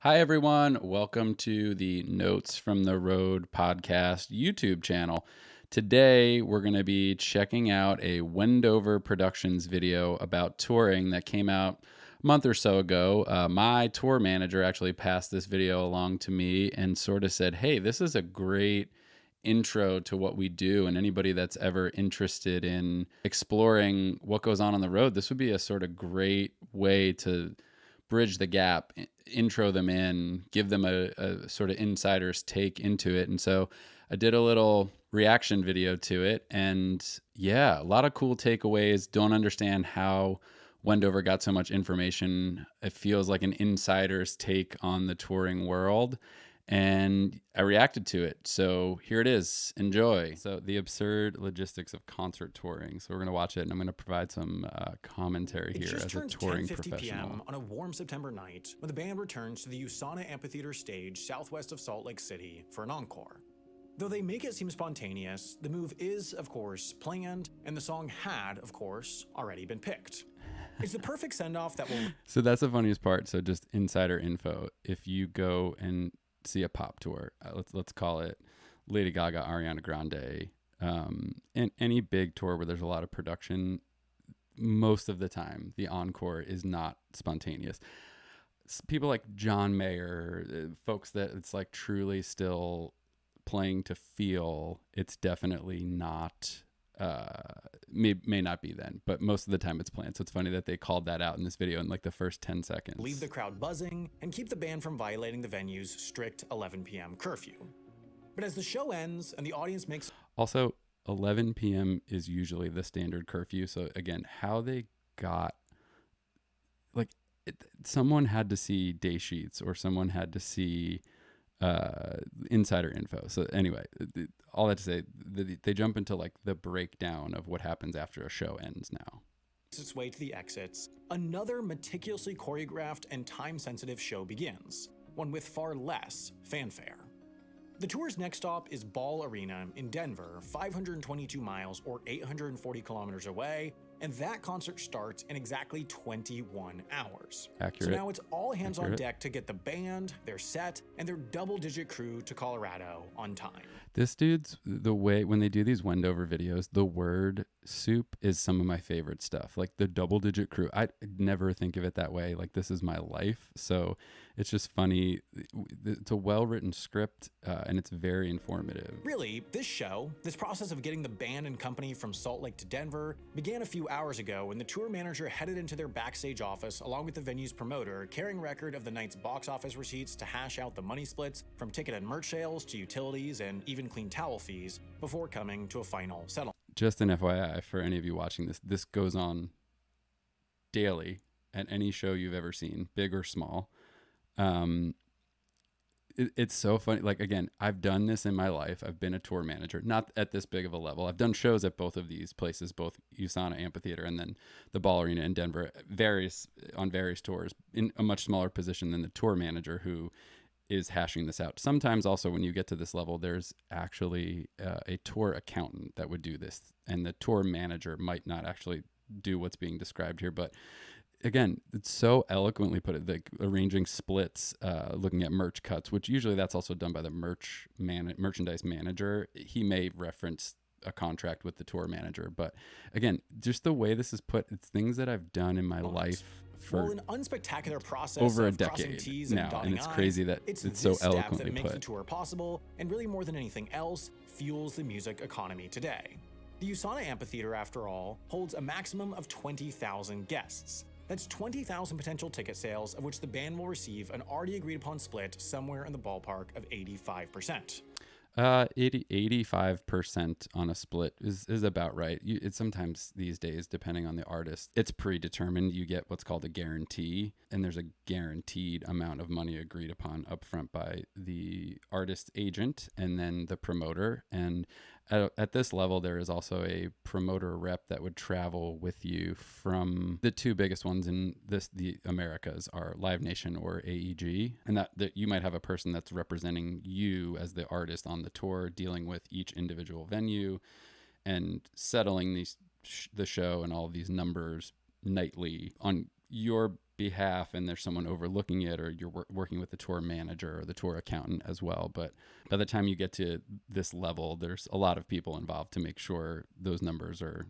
Hi, everyone. Welcome to the Notes from the Road podcast YouTube channel. Today, we're going to be checking out a Wendover Productions video about touring that came out a month or so ago. My tour manager actually passed this video along to me and sort of said, hey, this is a great intro to what we do, and anybody that's ever interested in exploring what goes on the road, this would be a sort of great way to bridge the gap, intro them in, give them a sort of insider's take into it. And so I did a little reaction video to it, and yeah, a lot of cool takeaways. Don't understand how Wendover got so much information. It feels like an insider's take on the touring world, and I reacted to it. So here it is. Enjoy. So the absurd logistics of concert touring. So we're going to watch it, and I'm going to provide some commentary here as a touring professional. PM on a warm September night when the band returns to the USANA Amphitheater stage southwest of Salt Lake City for an encore. Though they make it seem spontaneous, the move is, of course, planned, and the song had, of course, already been picked. It's the perfect send-off that will... So that's the funniest part. So just insider info. If you go and see a pop tour, let's call it Lady Gaga, Ariana Grande, and any big tour where there's a lot of production, most of the time the encore is not spontaneous. People like John Mayer, folks that it's like truly still playing to feel, it's definitely not may not be then, but most of the time it's planned. So it's funny that they called that out in this video in like the first 10 seconds. Leave the crowd buzzing and keep the band from violating the venue's strict 11 p.m. curfew. But as the show ends and the audience makes... Also, 11 p.m. is usually the standard curfew. So again, how they got... Like, someone had to see day sheets or someone had to see insider info. So anyway, all that to say, they jump into like the breakdown of what happens after a show ends now. Its way to the exits, another meticulously choreographed and time-sensitive show begins, one with far less fanfare. The tour's next stop is Ball Arena in Denver, 522 miles or 840 kilometers away, and that concert starts in exactly 21 hours. Accurate. So now it's all hands on deck to get the band, their set, and their double-digit crew to Colorado on time. This dude's, the way, when they do these Wendover videos, the word soup is some of my favorite stuff. Like the double-digit crew. I never think of it that way. Like this is my life. So it's just funny. It's a well-written script, and it's very informative. Really, this process of getting the band and company from Salt Lake to Denver began a few hours ago when the tour manager headed into their backstage office along with the venue's promoter, carrying record of the night's box office receipts to hash out the money splits from ticket and merch sales to utilities and even clean towel fees before coming to a final settlement. Just an FYI for any of you watching this, this goes on daily at any show you've ever seen, big or small. It's so funny. Like, again, I've done this in my life. I've been a tour manager, not at this big of a level. I've done shows at both of these places, both USANA Amphitheater and then the Ball Arena in Denver, on various tours in a much smaller position than the tour manager who is hashing this out. Sometimes also when you get to this level, there's actually a tour accountant that would do this, and the tour manager might not actually do what's being described here, but again, it's so eloquently put, like arranging splits, looking at merch cuts, which usually that's also done by the merchandise manager. He may reference a contract with the tour manager, but again, just the way this is put, it's things that I've done in my life for an unspectacular process over a of crossing decade T's now, and it's I's, crazy that it's so eloquently that makes the put. tour possible, and really more than anything else, fuels the music economy today. The USANA Amphitheater, after all, holds a maximum of 20,000 guests. That's 20,000 potential ticket sales, of which the band will receive an already agreed upon split somewhere in the ballpark of 85%. 85% on a split is about right. It's sometimes these days, depending on the artist, it's predetermined. You get what's called a guarantee, and there's a guaranteed amount of money agreed upon upfront by the artist's agent and then the promoter. And at this level, there is also a promoter rep that would travel with you from the two biggest ones in the Americas are Live Nation or AEG. And that you might have a person that's representing you as the artist on the tour, dealing with each individual venue and settling the show and all of these numbers nightly on your behalf and there's someone overlooking it, or you're working with the tour manager or the tour accountant as well. But by the time you get to this level, there's a lot of people involved to make sure those numbers are,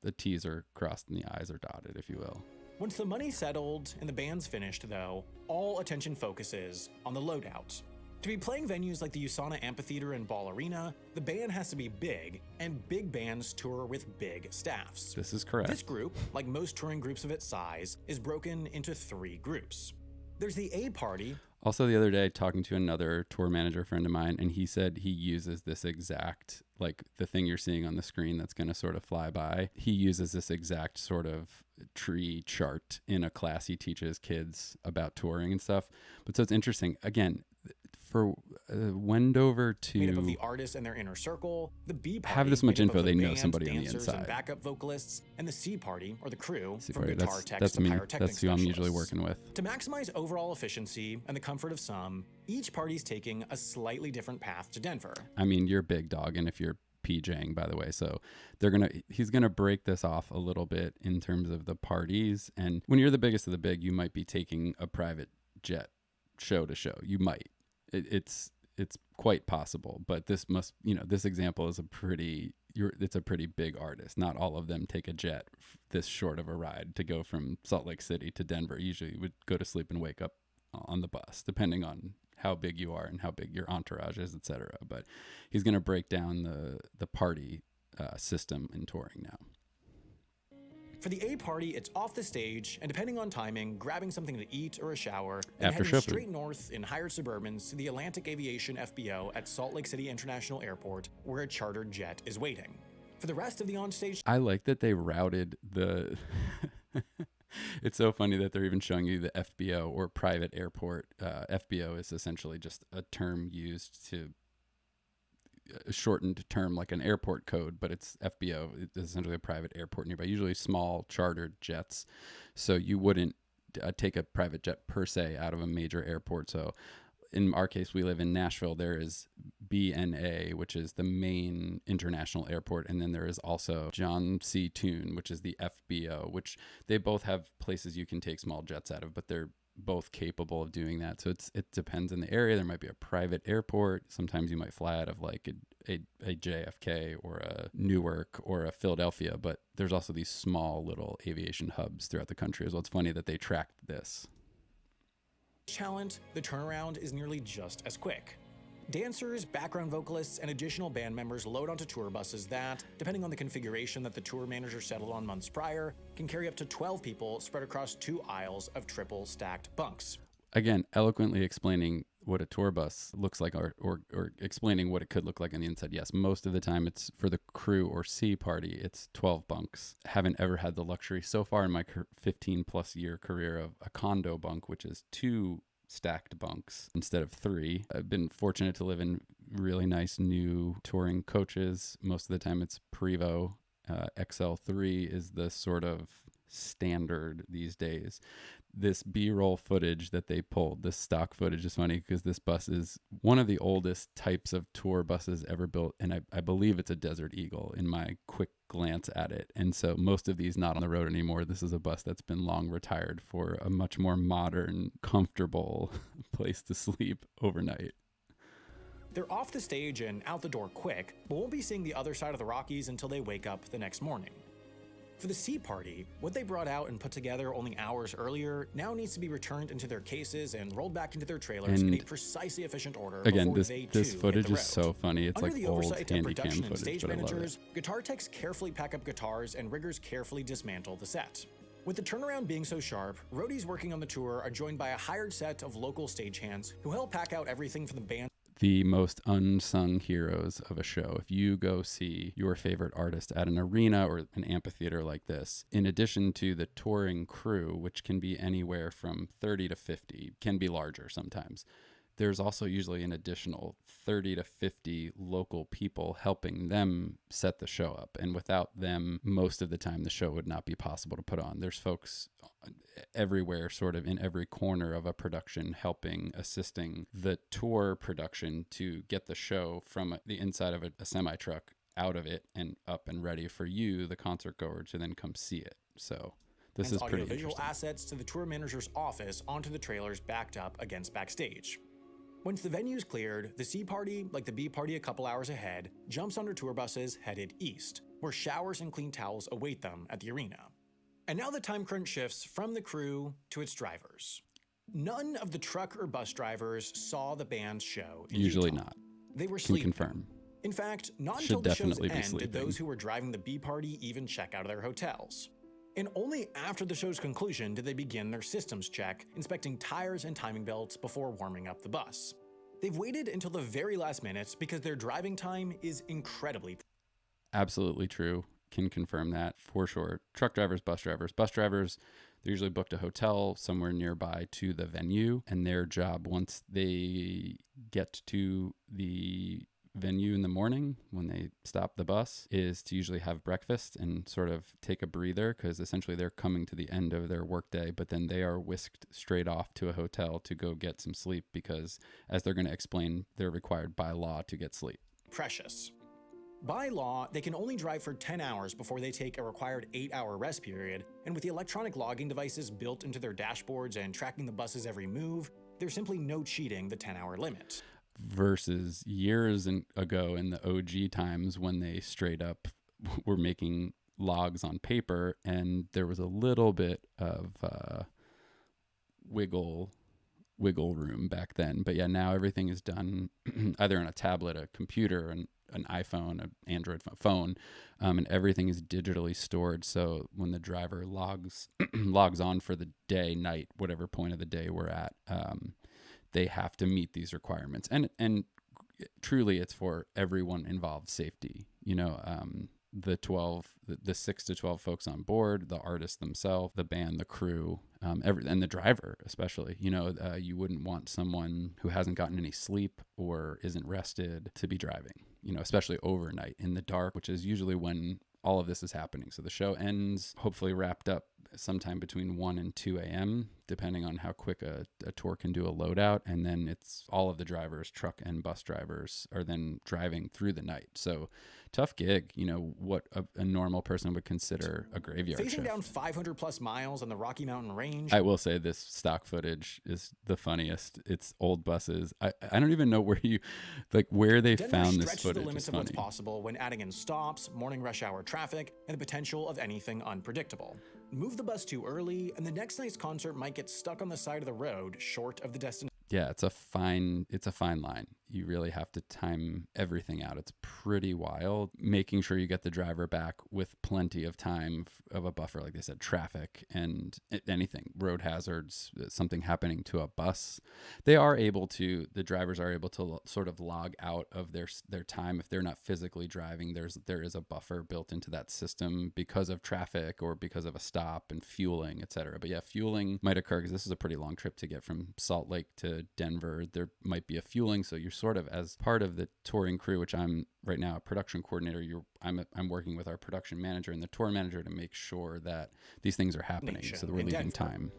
the T's are crossed and the I's are dotted, if you will. Once the money's settled and the band's finished, though, all attention focuses on the loadout. To be playing venues like the USANA Amphitheater and Ball Arena, the band has to be big, and big bands tour with big staffs. This is correct. This group, like most touring groups of its size, is broken into 3 groups. There's the A party. Also, the other day, talking to another tour manager friend of mine, and he said he uses this exact, like the thing you're seeing on the screen that's going to sort of fly by. He uses this exact sort of tree chart in a class he teaches kids about touring and stuff. But so it's interesting. Again, for Wendover to made up of the artists and their inner circle, the B party have this much made up info, of they the know band, somebody on the dancers, inside. and backup vocalists, and the C party, or the crew, C from party, guitar techs that's to me. pyrotechnic That's who I'm usually specialists. working with. To maximize overall efficiency and the comfort of some, each party's taking a slightly different path to Denver. I mean, you're big dog, and if you're PJing, by the way, so he's gonna break this off a little bit in terms of the parties. And when you're the biggest of the big, you might be taking a private jet show to show. You might. It's quite possible, but this example is it's a pretty big artist. Not all of them take a jet this short of a ride to go from Salt Lake City to Denver. Usually you would go to sleep and wake up on the bus, depending on how big you are and how big your entourage is, etc. But he's going to break down the party system in touring now. For the A party, it's off the stage, and depending on timing, grabbing something to eat or a shower, and After heading show straight food. north in hired Suburbans to the Atlantic Aviation FBO at Salt Lake City International Airport, where a chartered jet is waiting. For the rest of the onstage, I like that they routed the it's so funny that they're even showing you the FBO, or private airport. FBO is essentially just a term used to a shortened term like an airport code, but it's FBO. It's essentially a private airport nearby, usually small chartered jets. So you wouldn't take a private jet per se out of a major airport. So in our case, we live in Nashville. There is BNA, which is the main international airport. And then there is also John C. Toon, which is the FBO, which they both have places you can take small jets out of, but they're both capable of doing that. So it depends on the area. There might be a private airport. Sometimes you might fly out of like a JFK or a Newark or a Philadelphia, but there's also these small little aviation hubs throughout the country as well. It's funny that they tracked this. talent, the turnaround is nearly just as quick. Dancers, background vocalists, and additional band members load onto tour buses that, depending on the configuration that the tour manager settled on months prior, can carry up to 12 people spread across 2 aisles of triple stacked bunks. Again, eloquently explaining what a tour bus looks like, or explaining what it could look like on the inside. Yes, most of the time it's for the crew or C party, it's 12 bunks. Haven't ever had the luxury so far in my 15 plus year career of a condo bunk, which is 2 stacked bunks instead of 3. I've been fortunate to live in really nice new touring coaches. Most of the time it's Prevost. XL3 is the sort of standard these days. This B-roll footage that they pulled, this stock footage, is funny because this bus is one of the oldest types of tour buses ever built, and I believe it's a Desert Eagle in my quick glance at it. And so most of these not on the road anymore. This is a bus that's been long retired for a much more modern, comfortable place to sleep overnight. They're off the stage and out the door quick, but won't be seeing the other side of the Rockies until they wake up the next morning. For the C party, what they brought out and put together only hours earlier now needs to be returned into their cases and rolled back into their trailers in a precisely efficient order. Again, before this too footage hit the is road. so funny. It's Under like the old oversight of handy cam production and footage, stage but I love managers, it. guitar techs carefully pack up guitars and riggers carefully dismantle the set. With the turnaround being so sharp, roadies working on the tour are joined by a hired set of local stagehands who help pack out everything from the band. The most unsung heroes of a show. If you go see your favorite artist at an arena or an amphitheater like this, in addition to the touring crew, which can be anywhere from 30 to 50, can be larger sometimes, there's also usually an additional 30 to 50 local people helping them set the show up. And without them, most of the time, the show would not be possible to put on. There's folks everywhere, sort of in every corner of a production, helping, assisting the tour production to get the show from the inside of a semi-truck out of it and up and ready for you, the concert goer, to then come see it. So This is pretty audiovisual interesting. assets to the tour manager's office onto the trailers backed up against backstage. Once the venue's cleared, the C party, like the B party a couple hours ahead, jumps onto tour buses headed east, where showers and clean towels await them at the arena. And now the time crunch shifts from the crew to its drivers. None of the truck or bus drivers saw the band's show in Usually Utah. not. They were Can sleeping. confirm. In fact, not Should until the show's definitely be end did sleeping. those who were driving the B party even check out of their hotels. And only after the show's conclusion did they begin their systems check, inspecting tires and timing belts before warming up the bus. They've waited until the very last minutes because their driving time is incredibly Absolutely true. Can confirm that for sure. Truck drivers, bus drivers, they're usually booked a hotel somewhere nearby to the venue, and their job once they get to the venue in the morning when they stop the bus is to usually have breakfast and sort of take a breather, because essentially they're coming to the end of their workday, but then they are whisked straight off to a hotel to go get some sleep because, as they're going to explain, they're required by law to get sleep. precious. By law, they can only drive for 10 hours before they take a required 8-hour rest period, and with the electronic logging devices built into their dashboards and tracking the bus's every move, there's simply no cheating the 10-hour limit. Versus years ago in the OG times when they straight up were making logs on paper, and there was a little bit of wiggle room back then. But yeah, now everything is done either on a tablet, a computer, an iPhone, an Android phone, and everything is digitally stored. So when the driver logs on for the day, night, whatever point of the day we're at, they have to meet these requirements. And truly, it's for everyone involved safety. The 6 to 12 folks on board, the artists themselves, the band, the crew, and the driver especially. You wouldn't want someone who hasn't gotten any sleep or isn't rested to be driving, especially overnight in the dark, which is usually when all of this is happening. So the show ends, hopefully wrapped up sometime between 1 and 2 a.m., depending on how quick a tour can do a loadout. And then it's all of the drivers, truck and bus drivers, are then driving through the night. So tough gig, what a normal person would consider a graveyard Facing shift. down 500 plus miles on the Rocky Mountain Range. I will say this stock footage is the funniest. It's old buses. I don't even know where they Denver found this stretches footage. the limits It's of what's funny. possible when adding in stops, morning rush hour traffic, and the potential of anything unpredictable. Move the bus too early, and the next night's concert might get stuck on the side of the road short of the destination. Yeah, it's a fine line. You really have to time everything out. It's pretty wild. Making sure you get the driver back with plenty of time of a buffer, like they said, traffic and anything, road hazards, something happening to a bus. The drivers are able to sort of log out of their time if they're not physically driving. There is a buffer built into that system because of traffic or because of a stop and fueling, etc. But yeah, fueling might occur because this is a pretty long trip to get from Salt Lake to Denver. There might be a fueling, so you're sort of, as part of the touring crew, which I'm right now a production coordinator, I'm working with our production manager and the tour manager to make sure that these things are happening, so that we're leaving time.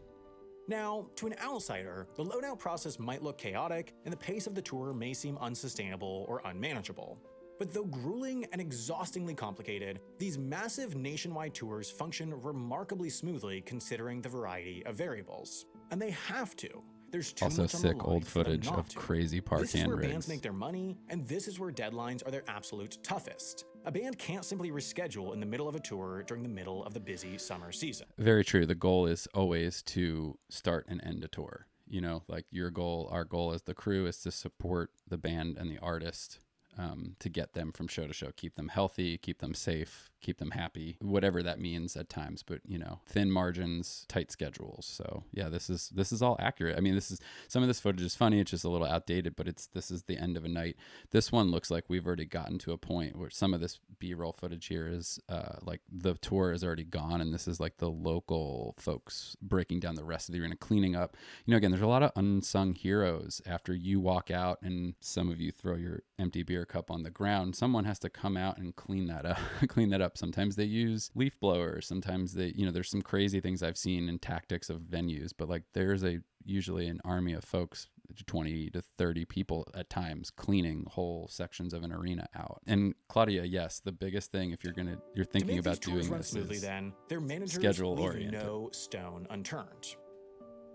Now, to an outsider, the loadout process might look chaotic, and the pace of the tour may seem unsustainable or unmanageable. But though grueling and exhaustingly complicated, these massive nationwide tours function remarkably smoothly considering the variety of variables. And they have to. There's too Also much on the sick line old for them footage not of to. crazy park This is hand where rigs. bands make their money, and this is where deadlines are their absolute toughest. A band can't simply reschedule in the middle of a tour during the middle of the busy summer season. Very true. The goal is always to start and end a tour. Our goal as the crew is to support the band and the artist, to get them from show to show, keep them healthy, keep them safe, keep them happy, whatever that means at times. But thin margins, tight schedules. So yeah, this is all accurate. I mean, some of this footage is funny. It's just a little outdated, but this is the end of a night. This one looks like we've already gotten to a point where some of this B-roll footage here is like the tour is already gone, and this is like the local folks breaking down the rest of the arena, cleaning up. Again, there's a lot of unsung heroes. After you walk out and some of you throw your empty beer cup on the ground, someone has to come out and clean that up. Sometimes they use leaf blowers. Sometimes there's some crazy things I've seen in tactics of venues, but like there's usually an army of folks 20 to 30 people at times cleaning whole sections of an arena out. And Claudia, yes, the biggest thing if you're thinking about doing this smoothly, is then their managers schedule leave oriented. no stone unturned.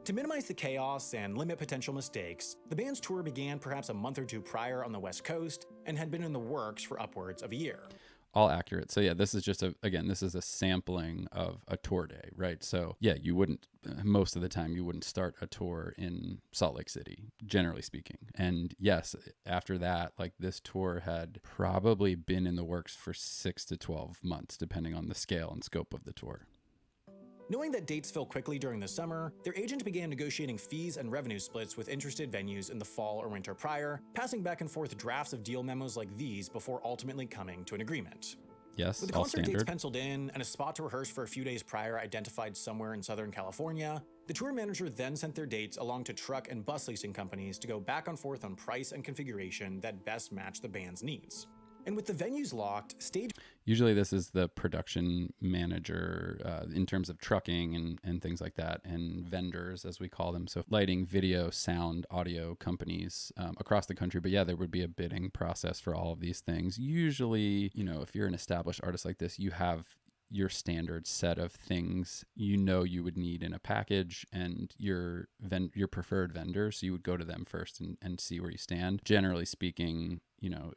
To minimize the chaos and limit potential mistakes, the band's tour began perhaps a month or two prior on the West Coast and had been in the works for upwards of a year. All accurate. So yeah, this is just this is a sampling of a tour day, right? So yeah, you wouldn't, most of the time you wouldn't start a tour in Salt Lake City, generally speaking. And yes, after that, like this tour had probably been in the works for 6 to 12 months, depending on the scale and scope of the tour. Knowing that dates fill quickly during the summer, their agent began negotiating fees and revenue splits with interested venues in the fall or winter prior, passing back and forth drafts of deal memos like these before ultimately coming to an agreement. Yes, With the all concert standard. dates penciled in and a spot to rehearse for a few days prior identified somewhere in Southern California, the tour manager then sent their dates along to truck and bus leasing companies to go back and forth on price and configuration that best match the band's needs. And with the venues locked, stage... Usually this is the production manager in terms of trucking and things like that, and vendors, as we call them. So lighting, video, sound, audio companies across the country. But yeah, there would be a bidding process for all of these things. Usually, you know, if you're an established artist like this, you have your standard set of things you would need in a package, and your preferred vendor, so you would go to them first and see where you stand. Generally speaking, you know,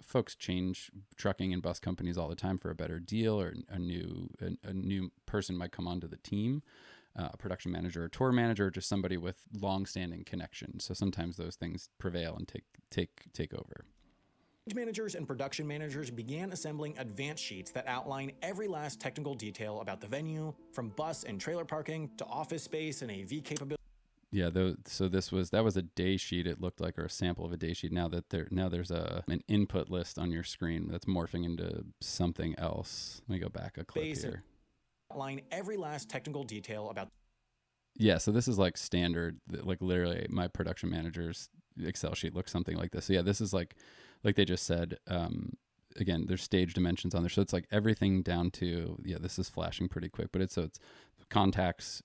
folks change trucking and bus companies all the time for a better deal, or a new person might come onto the team, a production manager, or tour manager, or just somebody with long-standing connections. So sometimes those things prevail and take over. Managers and production managers began assembling advance sheets that outline every last technical detail about the venue, from bus and trailer parking to office space and AV capability. Yeah, so that was a day sheet, it looked like, or a sample of a day sheet. Now there's an input list on your screen that's morphing into something else. Let me go back a clip here. Outline every last technical detail about. Yeah, so this is like standard, like literally my production manager's Excel sheet looks something like this. So yeah, this is like they just said, again, there's stage dimensions on there. So it's like everything down to, yeah, this is flashing pretty quick, but it's contacts,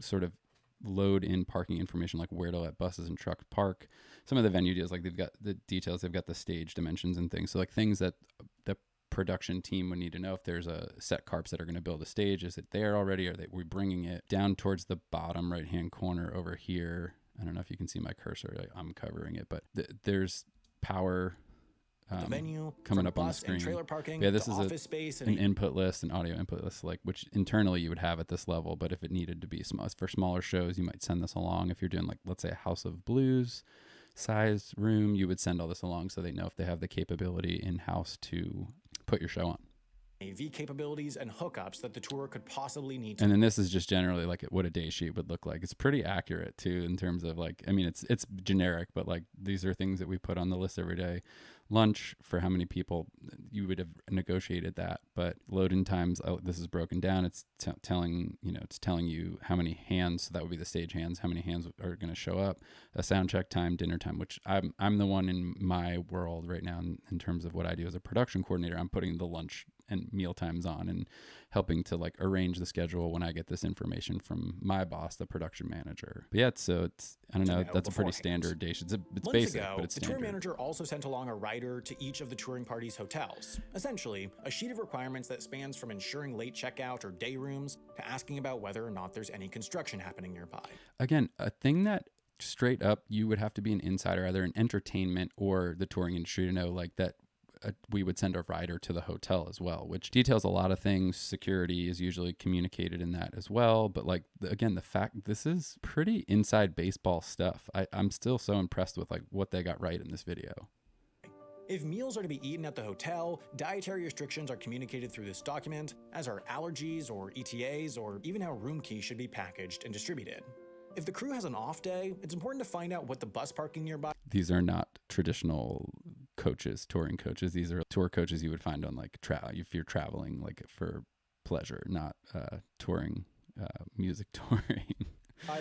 sort of load in parking information, like where to let buses and trucks park. Some of the venue deals, like they've got the details, they've got the stage dimensions and things. So like things that the production team would need to know. If there's a set carps that are going to build a stage, is it there already? Are we bringing it down towards the bottom right hand corner over here? I don't know if you can see my cursor, I'm covering it, but there's power the venue coming up on the bus screen. And trailer parking, yeah, this to is office space an input list, an audio input list, like which internally you would have at this level. But if it needed to be small for smaller shows, you might send this along. If you're doing, like, let's say a House of Blues size room, you would send all this along so they know if they have the capability in house to put your show on. AV capabilities and hookups that the tour could possibly need. And then this is just generally like what a day sheet would look like. It's pretty accurate too, in terms of, like, I mean, it's generic, but like these are things that we put on the list every day. Lunch, for how many people, you would have negotiated that, but load-in times, this is broken down. It's telling you how many hands, so that would be the stage hands, how many hands are going to show up, a sound check time, dinner time, which I'm the one in my world right now in terms of what I do as a production coordinator. I'm putting the lunch and meal times on and helping to, like, arrange the schedule when I get this information from my boss, the production manager. But yeah, it's I don't know, that's a pretty standard day. It's basic, but it's standard. The tour manager also sent along a rider to each of the touring party's hotels. Essentially, a sheet of requirements that spans from ensuring late checkout or day rooms to asking about whether or not there's any construction happening nearby. Again, a thing that straight up you would have to be an insider, either in entertainment or the touring industry, to know, like, that we would send a rider to the hotel as well, which details a lot of things. Security is usually communicated in that as well. But, like, again, the fact this is pretty inside baseball stuff. I'm still so impressed with, like, what they got right in this video. If meals are to be eaten at the hotel, dietary restrictions are communicated through this document, as are allergies or ETAs, or even how room keys should be packaged and distributed. If the crew has an off day, it's important to find out what the bus parking nearby. These are not traditional coaches, touring coaches. These are tour coaches you would find on, like, if you're traveling, like, for pleasure, not touring, music touring.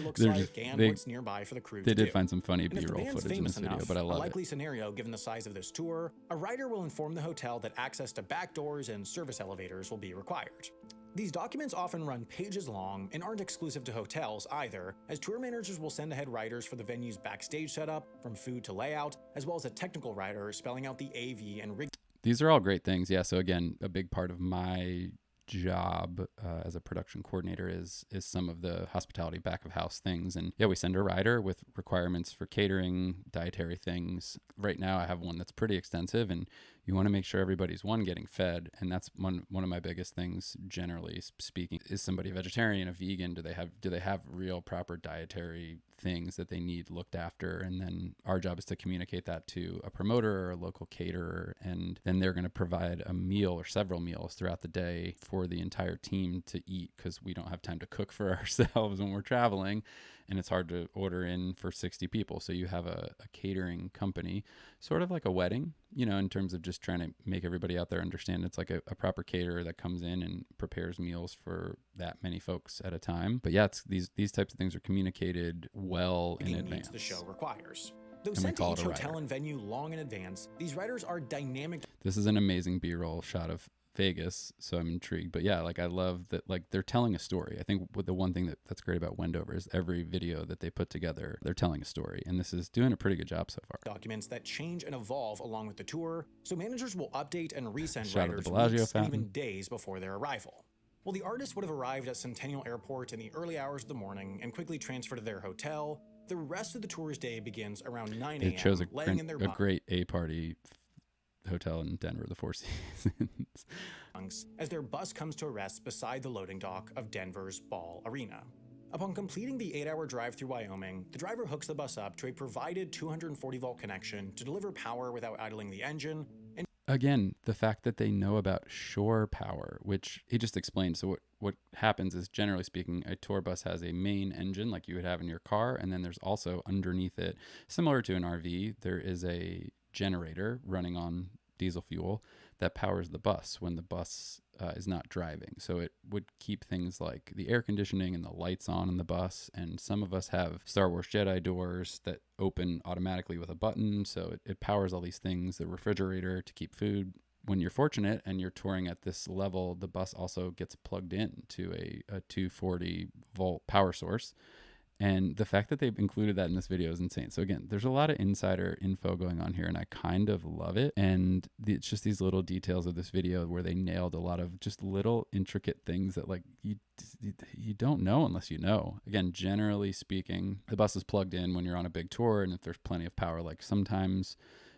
Looks like and what's nearby for the crew. They did find some funny B-roll footage in this video, but I love it. A likely scenario, given the size of this tour, a rider will inform the hotel that access to back doors and service elevators will be required. These documents often run pages long and aren't exclusive to hotels either, as tour managers will send ahead writers for the venue's backstage setup, from food to layout, as well as a technical writer spelling out the AV and rig. These are all great things. Yeah. So again, a big part of my job as a production coordinator is some of the hospitality back of house things. And yeah, we send a rider with requirements for catering, dietary things. Right now I have one that's pretty extensive, and you want to make sure everybody's getting fed. And that's one of my biggest things, generally speaking. Is somebody a vegetarian, a vegan? Do they have real proper dietary things that they need looked after? And then our job is to communicate that to a promoter or a local caterer, and then they're going to provide a meal or several meals throughout the day for the entire team to eat, because we don't have time to cook for ourselves when we're traveling, and it's hard to order in for 60 people. So you have a catering company, sort of like a wedding, in terms of just trying to make everybody out there understand it's like a proper caterer that comes in and prepares meals for that many folks at a time. But yeah, it's these types of things are communicated well in advance. The show requires. Though sent to each hotel and venue long in advance, these writers are dynamic. This is an amazing B-roll shot of Vegas, so I'm intrigued. But yeah, I love that they're telling a story. I think the one thing that's great about Wendover is every video that they put together, they're telling a story, and this is doing a pretty good job so far. Documents that change and evolve along with the tour, so managers will update and resend Shot writers weeks and even days before their arrival. Well, the artists would have arrived at Centennial Airport in the early hours of the morning and quickly transferred to their hotel. The rest of the tour's day begins around 9 a.m. They chose a great A-party hotel in Denver, the Four Seasons, as their bus comes to a rest beside the loading dock of Denver's Ball Arena. Upon completing the 8-hour drive through Wyoming, the driver hooks the bus up to a provided 240-volt connection to deliver power without idling the engine. And again, the fact that they know about shore power, which he just explained. So what happens is, generally speaking, a tour bus has a main engine like you would have in your car, and then there's also underneath it, similar to an RV, there is a generator running on diesel fuel that powers the bus when the bus is not driving. So it would keep things like the air conditioning and the lights on in the bus. And some of us have Star Wars Jedi doors that open automatically with a button. So it powers all these things, the refrigerator to keep food. When you're fortunate and you're touring at this level, the bus also gets plugged in to a 240 volt power source. And the fact that they've included that in this video is insane. So again, there's a lot of insider info going on here, and I kind of love it. And it's just these little details of this video where they nailed a lot of just little intricate things that you don't know unless you know. Again, generally speaking, the bus is plugged in when you're on a big tour, and if there's plenty of power, like sometimes,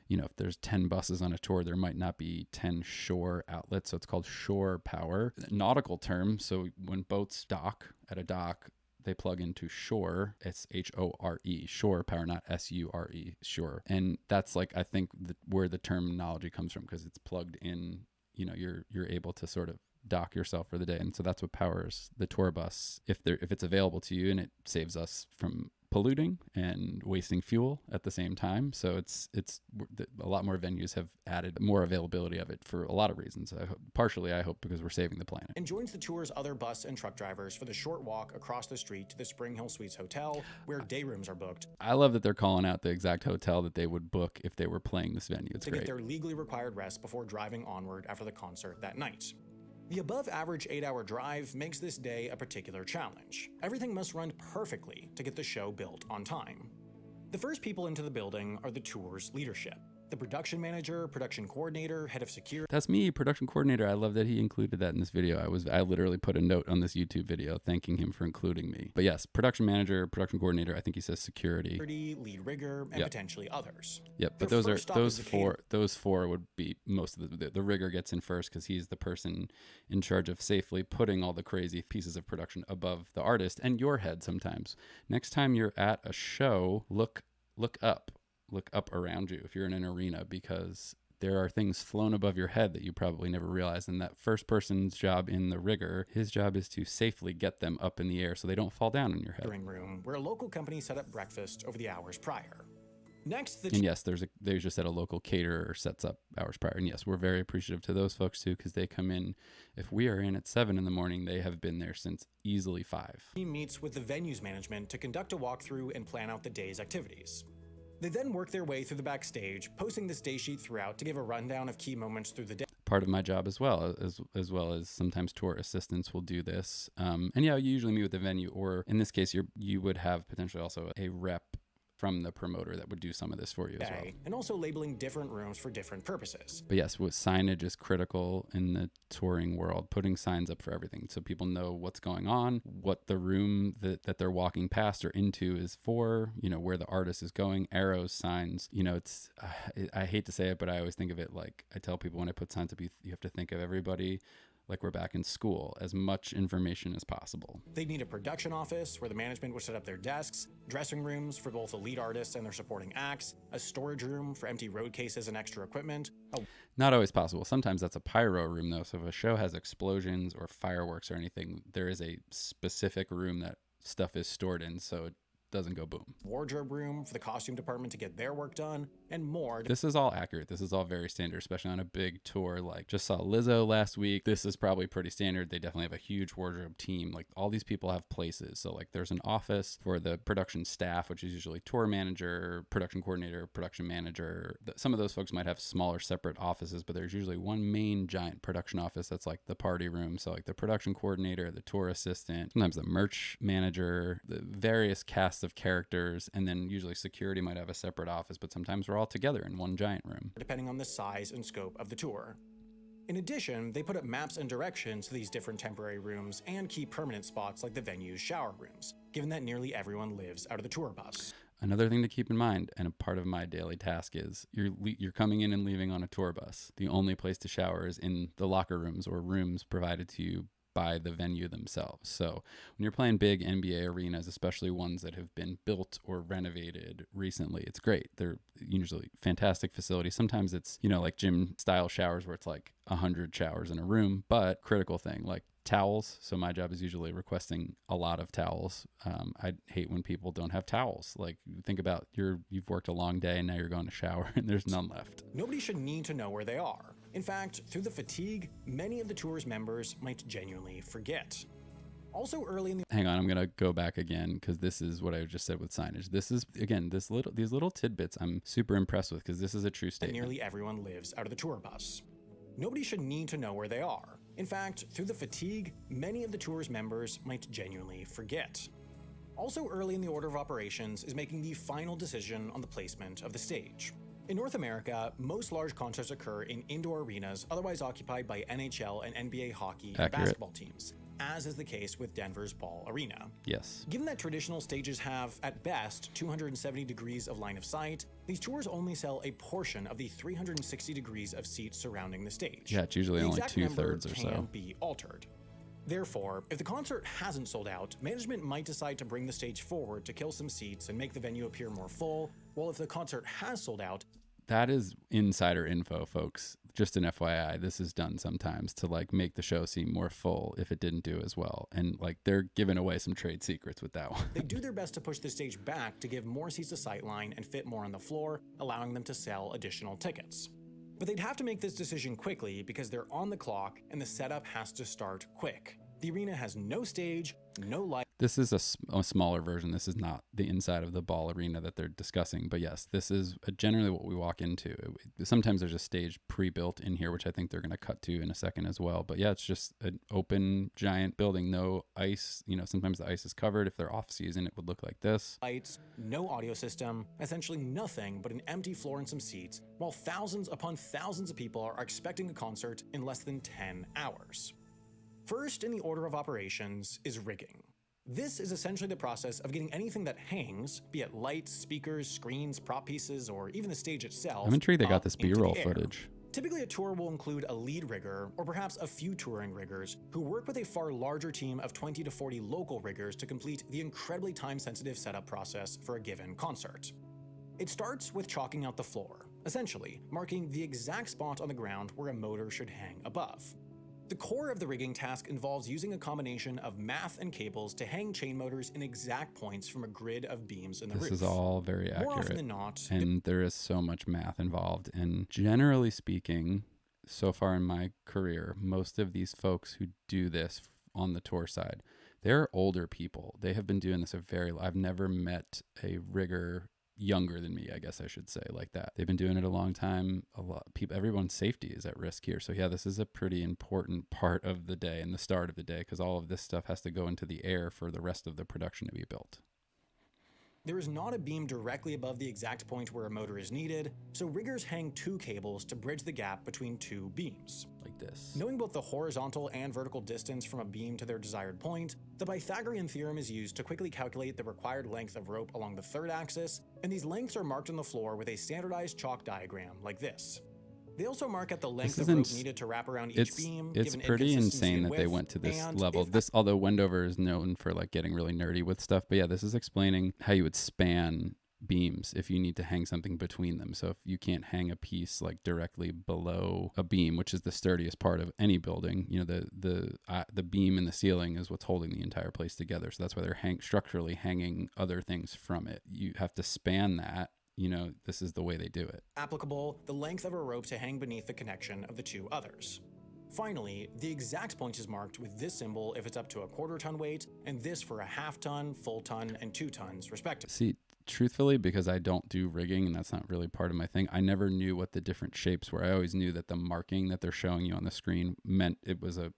if there's 10 buses on a tour, there might not be 10 shore outlets. So it's called shore power. Nautical term. So when boats dock at a dock, they plug into shore. It's H-O-R-E, shore power, not S-U-R-E, shore. And that's I think where the terminology comes from, because it's plugged in, you're able to sort of dock yourself for the day. And so that's what powers the tour bus if it's available to you, and it saves us from polluting and wasting fuel at the same time. So it's a lot more venues have added more availability of it for a lot of reasons. I hope because we're saving the planet. And joins the tour's other bus and truck drivers for the short walk across the street to the Spring Hill Suites Hotel, where day rooms are booked. I love that they're calling out the exact hotel that they would book if they were playing this venue. It's great. To get their legally required rest before driving onward after the concert that night. The above average 8-hour drive makes this day a particular challenge. Everything must run perfectly to get the show built on time. The first people into the building are the tour's leadership. The production manager, production coordinator, head of security. That's me, production coordinator. I love that he included that in this video. I literally put a note on this YouTube video thanking him for including me. But yes, production manager, production coordinator. I think he says security, lead rigger, and potentially others. Yep, but those four would be most of the rigger gets in first, because he's the person in charge of safely putting all the crazy pieces of production above the artist and your head. Sometimes next time you're at a show, look up. Look up around you if you're in an arena, because there are things flown above your head that you probably never realized. And that first person's job in the rigger, his job is to safely get them up in the air so they don't fall down on your head. Room where a local company set up breakfast over the hours prior. Next, and yes, they just said a local caterer sets up hours prior. And yes, we're very appreciative to those folks too, because they come in. If we are in at 7 in the morning, they have been there since easily 5. He meets with the venue's management to conduct a walkthrough and plan out the day's activities. They then work their way through the backstage, posting this day sheet throughout to give a rundown of key moments through the day. part of my job as well as sometimes tour assistants will do this. And yeah, you usually meet with the venue, or in this case, you would have potentially also a rep from the promoter that would do some of this for you as well. And also labeling different rooms for different purposes. But yes, what signage is critical in the touring world, putting signs up for everything so people know what's going on, what the room that they're walking past or into is for, you know, where the artist is going, arrows, signs. You know, it's, I hate to say it, but I always think of it like, I tell people when I put signs up, you have to think of everybody like we're back in school, as much information as possible. They'd need a production office where the management would set up their desks, dressing rooms for both the lead artists and their supporting acts, a storage room for empty road cases and extra equipment. Not always possible. Sometimes that's a pyro room though. So if a show has explosions or fireworks or anything, there is a specific room that stuff is stored in, so it doesn't go boom. Wardrobe room for the costume department to get their work done, and more. This is all accurate. This is all very standard, especially on a big tour. Like, just saw Lizzo last week. This is probably pretty standard. They definitely have a huge wardrobe team. Like, all these people have places. So like, there's an office for the production staff, which is usually tour manager, production coordinator, production manager. Some of those folks might have smaller separate offices, but there's usually one main giant production office that's like the party room. So like the production coordinator, the tour assistant, sometimes the merch manager, the various cast of characters, and then usually security might have a separate office, but sometimes we're all together in one giant room, depending on the size and scope of the tour. In addition, they put up maps and directions to these different temporary rooms and key permanent spots like the venue's shower rooms, given that nearly everyone lives out of the tour bus. Another thing to keep in mind, and a part of my daily task, is you're coming in and leaving on a tour bus. The only place to shower is in the locker rooms or rooms provided to you by the venue themselves. So when you're playing big NBA arenas, especially ones that have been built or renovated recently, it's great. They're usually fantastic facilities. Sometimes it's, you know, like gym style showers where it's like 100 showers in a room, but critical thing, like towels. So my job is usually requesting a lot of towels. I hate when people don't have towels. Like, think about you've worked a long day and now you're going to shower and there's none left. Nobody should need to know where they are. In fact, through the fatigue, many of the tour's members might genuinely forget. Also early in the... Hang on, I'm going to go back again because this is what I just said with signage. This is, again, these little tidbits I'm super impressed with because this is a true statement. Nearly everyone lives out of the tour bus. Nobody should need to know where they are. In fact, through the fatigue, many of the tour's members might genuinely forget. Also early in the order of operations is making the final decision on the placement of the stage. In North America, most large concerts occur in indoor arenas otherwise occupied by NHL and NBA hockey and basketball teams, as is the case with Denver's Ball Arena. Yes. Given that traditional stages have, at best, 270 degrees of line of sight, these tours only sell a portion of the 360 degrees of seats surrounding the stage. Yeah, it's usually only 2/3 or so. Can be altered. Therefore, if the concert hasn't sold out, management might decide to bring the stage forward to kill some seats and make the venue appear more full, while if the concert has sold out... That is insider info, folks. Just an FYI, this is done sometimes to like make the show seem more full if it didn't do as well. And like they're giving away some trade secrets with that one. They do their best to push the stage back to give more seats a sightline and fit more on the floor, allowing them to sell additional tickets. But they'd have to make this decision quickly because they're on the clock and the setup has to start quick. The arena has no stage, no light. This is a smaller version. This is not the inside of the Ball Arena that they're discussing. But yes, this is generally what we walk into. Sometimes there's a stage pre-built in here, which I think they're going to cut to in a second as well. But yeah, it's just an open, giant building, no ice. You know, sometimes the ice is covered. If they're off season, it would look like this. Lights, no audio system, essentially nothing but an empty floor and some seats, while thousands upon thousands of people are expecting a concert in less than 10 hours. First in the order of operations is rigging. This is essentially the process of getting anything that hangs, be it lights, speakers, screens, prop pieces, or even the stage itself. I'm intrigued they got this B-roll footage. Typically, a tour will include a lead rigger, or perhaps a few touring riggers, who work with a far larger team of 20 to 40 local riggers to complete the incredibly time-sensitive setup process for a given concert. It starts with chalking out the floor, essentially marking the exact spot on the ground where a motor should hang above. The core of the rigging task involves using a combination of math and cables to hang chain motors in exact points from a grid of beams in the roof. This is all very accurate. More often than not, and there is so much math involved. And generally speaking, so far in my career, most of these folks who do this on the tour side, they're older people. They have been doing this I've never met a rigger younger than me, I guess I should say, like that. They've been doing it a long time. A lot people, everyone's safety is at risk here. So yeah, this is a pretty important part of the day and the start of the day, because all of this stuff has to go into the air for the rest of the production to be built. There is not a beam directly above the exact point where a motor is needed, so riggers hang 2 cables to bridge the gap between 2 beams. Like this. Knowing both the horizontal and vertical distance from a beam to their desired point, the Pythagorean theorem is used to quickly calculate the required length of rope along the 3rd axis, and these lengths are marked on the floor with a standardized chalk diagram like this. They also mark out the length of rope needed to wrap around each beam. It's pretty insane that they went to this level. Although Wendover is known for like getting really nerdy with stuff, but yeah, this is explaining how you would span beams if you need to hang something between them. So if you can't hang a piece like directly below a beam, which is the sturdiest part of any building, you know, the beam in the ceiling is what's holding the entire place together. So that's why they're structurally hanging other things from it. You have to span that. You know, this is the way they do it. Applicable, the length of a rope to hang beneath the connection of the 2 others. Finally, the exact point is marked with this symbol if it's up to a 1/4 ton weight, and this for a 1/2 ton, full ton, and 2 tons, respectively. See, truthfully, because I don't do rigging and that's not really part of my thing, I never knew what the different shapes were. I always knew that the marking that they're showing you on the screen meant it was a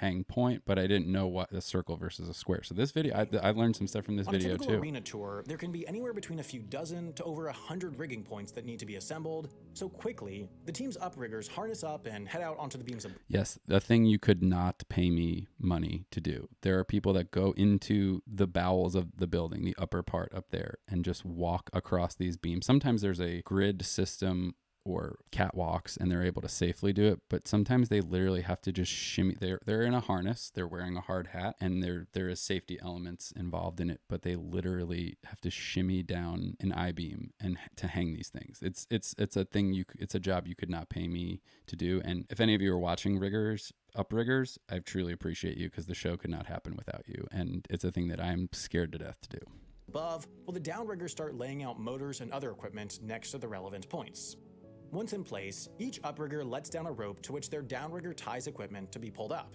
hang point, but I didn't know what a circle versus a square. So this video, I learned some stuff from this video too. On a typical arena tour, there can be anywhere between a few dozen to over 100 rigging points that need to be assembled. So quickly, the team's upriggers harness up and head out onto the beams. Yes, the thing you could not pay me money to do. There are people that go into the bowels of the building, the upper part up there, and just walk across these beams. Sometimes there's a grid system or catwalks and they're able to safely do it, but sometimes they literally have to just shimmy. They're in a harness, they're wearing a hard hat, and there is safety elements involved in it, but they literally have to shimmy down an I-beam and to hang these things. It's a thing it's a job you could not pay me to do. And if any of you are watching upriggers, I truly appreciate you, because the show could not happen without you, and it's a thing that I'm scared to death to do. Above, well, the downriggers start laying out motors and other equipment next to the relevant points. Once in place, each uprigger lets down a rope to which their downrigger ties equipment to be pulled up.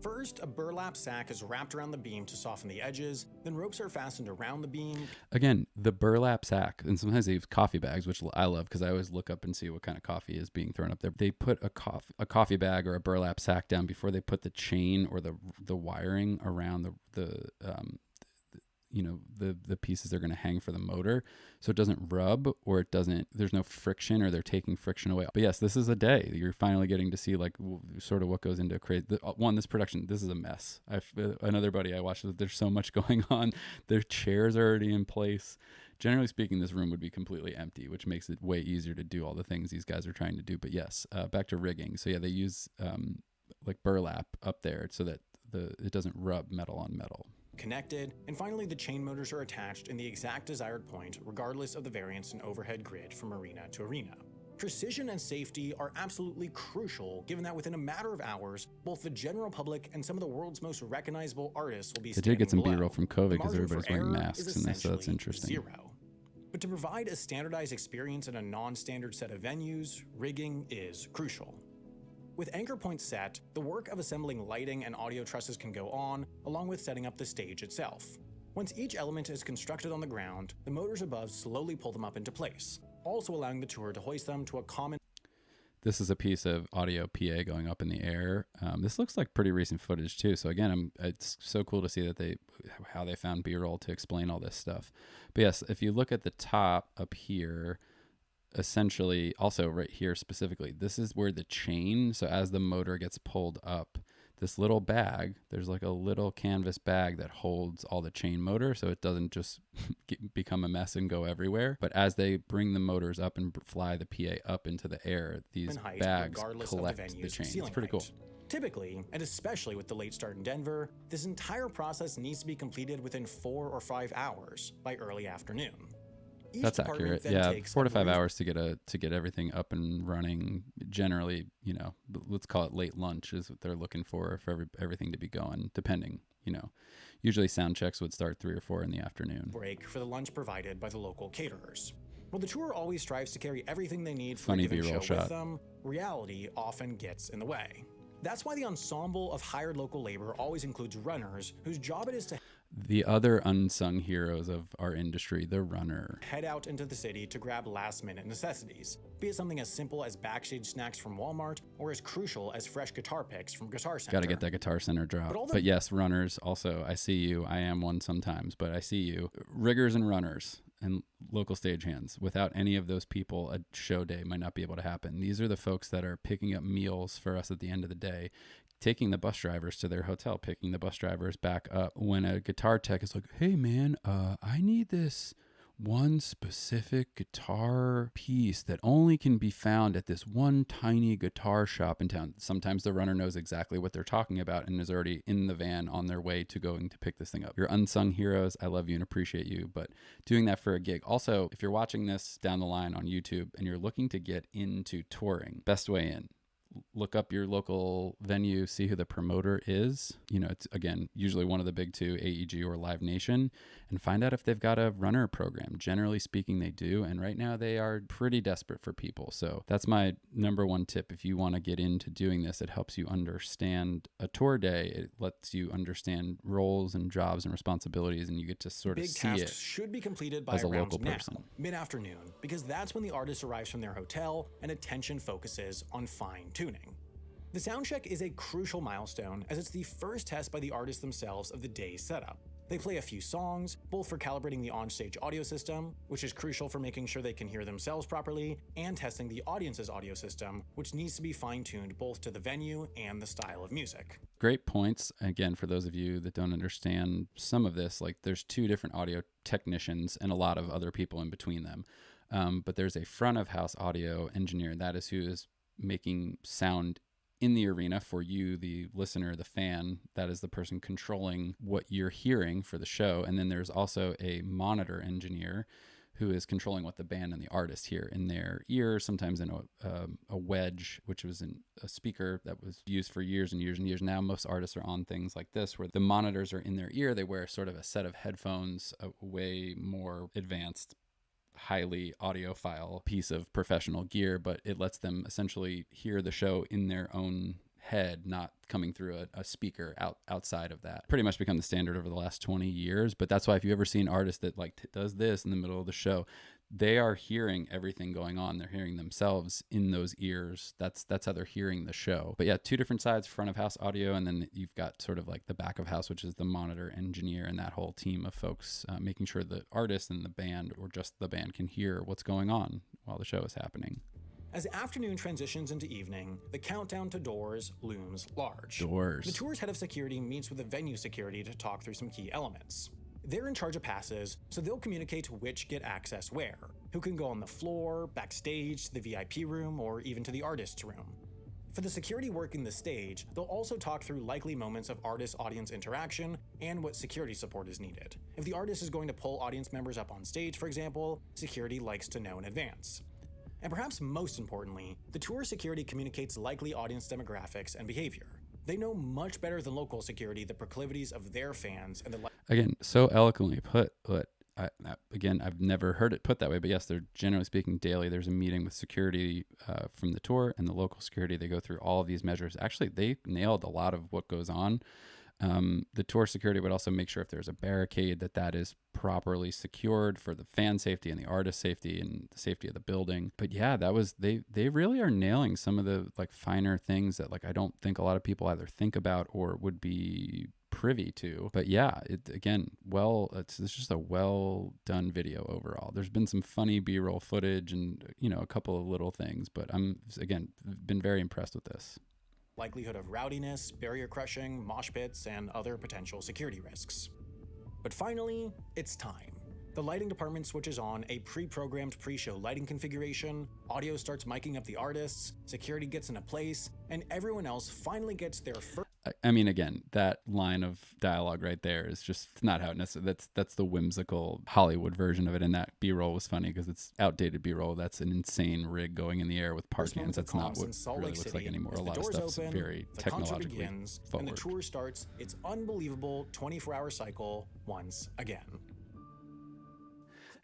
First, a burlap sack is wrapped around the beam to soften the edges, then ropes are fastened around the beam. Again, the burlap sack, and sometimes they use coffee bags, which I love because I always look up and see what kind of coffee is being thrown up there. They put a coffee bag or a burlap sack down before they put the chain or the wiring around the pieces they're going to hang for the motor, so it doesn't rub or there's no friction, or they're taking friction away. But yes, this is a day you're finally getting to see like sort of what goes into this production. This is a mess. Another buddy I watched, there's so much going on. Their chairs are already in place. Generally speaking, this room would be completely empty, which makes it way easier to do all the things these guys are trying to do. But yes, back to rigging. So yeah, they use like burlap up there so that it doesn't rub metal on metal. Connected, and finally the chain motors are attached in the exact desired point, regardless of the variance in overhead grid from arena to arena. Precision and safety are absolutely crucial, given that within a matter of hours, both the general public and some of the world's most recognizable artists will be standing below. They did get some B-roll from COVID because everybody's wearing masks in this, so that's interesting. 0. But to provide a standardized experience in a non-standard set of venues, rigging is crucial. With anchor points set, the work of assembling lighting and audio trusses can go on, along with setting up the stage itself. Once each element is constructed on the ground, the motors above slowly pull them up into place, also allowing the tour to hoist them to a common... This is a piece of audio PA going up in the air. This looks like pretty recent footage too. So again, it's so cool to see that how they found B-roll to explain all this stuff. But yes, if you look at the top up here, essentially, also right here specifically, this is where the chain, so as the motor gets pulled up, this little bag, there's like a little canvas bag that holds all the chain motor so it doesn't just become a mess and go everywhere. But as they bring the motors up and fly the PA up into the air, these bags collect the chain. It's pretty cool. Typically, and especially with the late start in Denver, this entire process needs to be completed within 4 or 5 hours by early afternoon. That's accurate. Yeah, 4 to 5 hours to get everything up and running. Generally, let's call it late lunch is what they're looking for everything to be going. Depending, usually sound checks would start 3 or 4 in the afternoon. Break for the lunch provided by the local caterers. While the tour always strives to carry everything they need for Funny a given B-roll show shot with them, reality often gets in the way. That's why the ensemble of hired local labor always includes runners, whose job it is to The other unsung heroes of our industry, the runner. head out into the city to grab last-minute necessities, be it something as simple as backstage snacks from Walmart or as crucial as fresh guitar picks from Guitar Center. Got to get that Guitar Center drop. But yes, runners also, I see you. I am one sometimes, but I see you. Riggers and runners and local stagehands. Without any of those people, a show day might not be able to happen. These are the folks that are picking up meals for us at the end of the day, taking the bus drivers to their hotel, picking the bus drivers back up. When a guitar tech is like, hey man, I need this one specific guitar piece that only can be found at this one tiny guitar shop in town. Sometimes the runner knows exactly what they're talking about and is already in the van on their way to going to pick this thing up. You're unsung heroes. I love you and appreciate you, but doing that for a gig. Also, if you're watching this down the line on YouTube and you're looking to get into touring, best way in. Look up your local venue, see who the promoter is. You know, it's again, usually one of the big two, AEG or Live Nation, and find out if they've got a runner program. Generally speaking, they do. And right now they are pretty desperate for people. So that's my number one tip. If you want to get into doing this, it helps you understand a tour day. It lets you understand roles and jobs and responsibilities, and you get to sort of big see tasks it should be completed by as a around local now, person. mid-afternoon, because that's when the artist arrives from their hotel and attention focuses on fine-tuning. The sound check is a crucial milestone as it's the first test by the artists themselves of the day's setup. They play a few songs, both for calibrating the onstage audio system, which is crucial for making sure they can hear themselves properly, and testing the audience's audio system, which needs to be fine-tuned both to the venue and the style of music. Great points. Again, for those of you that don't understand some of this, like there's two different audio technicians and a lot of other people in between them. But there's a front of house audio engineer. That is who is making sound in the arena for you, the listener, the fan. That is the person controlling what you're hearing for the show. And then there's also a monitor engineer who is controlling what the band and the artist hear in their ear, sometimes in a wedge, which was in a speaker that was used for years and years and years. Now most artists are on things like this, where the monitors are in their ear. They wear sort of a set of headphones, a way more advanced, highly audiophile piece of professional gear, but it lets them essentially hear the show in their own head, not coming through a speaker outside of that. Pretty much become the standard over the last 20 years. But that's why if you ever see an artist that like does this in the middle of the show, they are hearing everything going on. They're hearing themselves in those ears. That's how they're hearing the show. But yeah, two different sides, front of house audio, and then you've got sort of like the back of house, which is the monitor engineer and that whole team of folks making sure the artist and the band, or just the band, can hear what's going on while the show is happening. As afternoon transitions into evening, the countdown to doors looms large. Doors. The tour's head of security meets with the venue security to talk through some key elements. They're in charge of passes, so they'll communicate which get access where, who can go on the floor, backstage, to the VIP room, or even to the artist's room. For the security working the stage, they'll also talk through likely moments of artist-audience interaction and what security support is needed. If the artist is going to pull audience members up on stage, for example, security likes to know in advance. And perhaps most importantly, the tour security communicates likely audience demographics and behavior. They know much better than local security the proclivities of their fans and the... Again, so eloquently put, but I've never heard it put that way, but yes, they're generally speaking daily. There's a meeting with security from the tour and the local security. They go through all of these measures. Actually, they nailed a lot of what goes on. The tour security would also make sure if there's a barricade that is properly secured for the fan safety and the artist safety and the safety of the building. But yeah, that was, they really are nailing some of the like finer things that like I don't think a lot of people either think about or would be privy to. But yeah, it's just a well done video overall. There's been some funny B-roll footage and a couple of little things, but I'm again been very impressed with this. Likelihood of rowdiness, barrier crushing, mosh pits, and other potential security risks. But finally, it's time. The lighting department switches on a pre-programmed pre-show lighting configuration, audio starts miking up the artists, security gets into place, and everyone else finally gets their first... I mean, again, that line of dialogue right there is just not how it necessarily... That's the whimsical Hollywood version of it, and that B-roll was funny because it's outdated B-roll. That's an insane rig going in the air with park hands. That's not what really looks like anymore. A lot of stuff's very technologically forward. And the tour starts its unbelievable 24-hour cycle once again.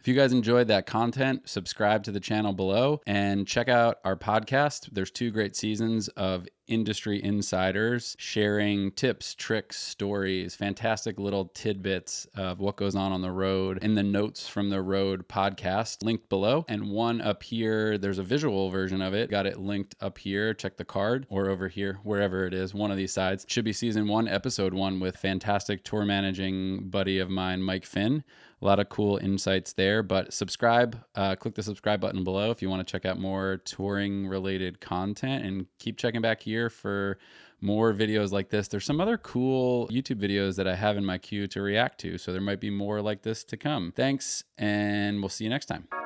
If you guys enjoyed that content, subscribe to the channel below and check out our podcast. There's 2 great seasons of industry insiders sharing tips, tricks, stories, fantastic little tidbits of what goes on the road in the Notes from the Road podcast, linked below. And one up here, there's a visual version of it. Got it linked up here. Check the card, or over here, wherever it is, one of these sides. Should be season 1, episode 1 with fantastic tour managing buddy of mine, Mike Finn. A lot of cool insights there, but subscribe, click the subscribe button below if you want to check out more touring related content, and keep checking back here for more videos like this. There's some other cool YouTube videos that I have in my queue to react to, so there might be more like this to come. Thanks, and we'll see you next time.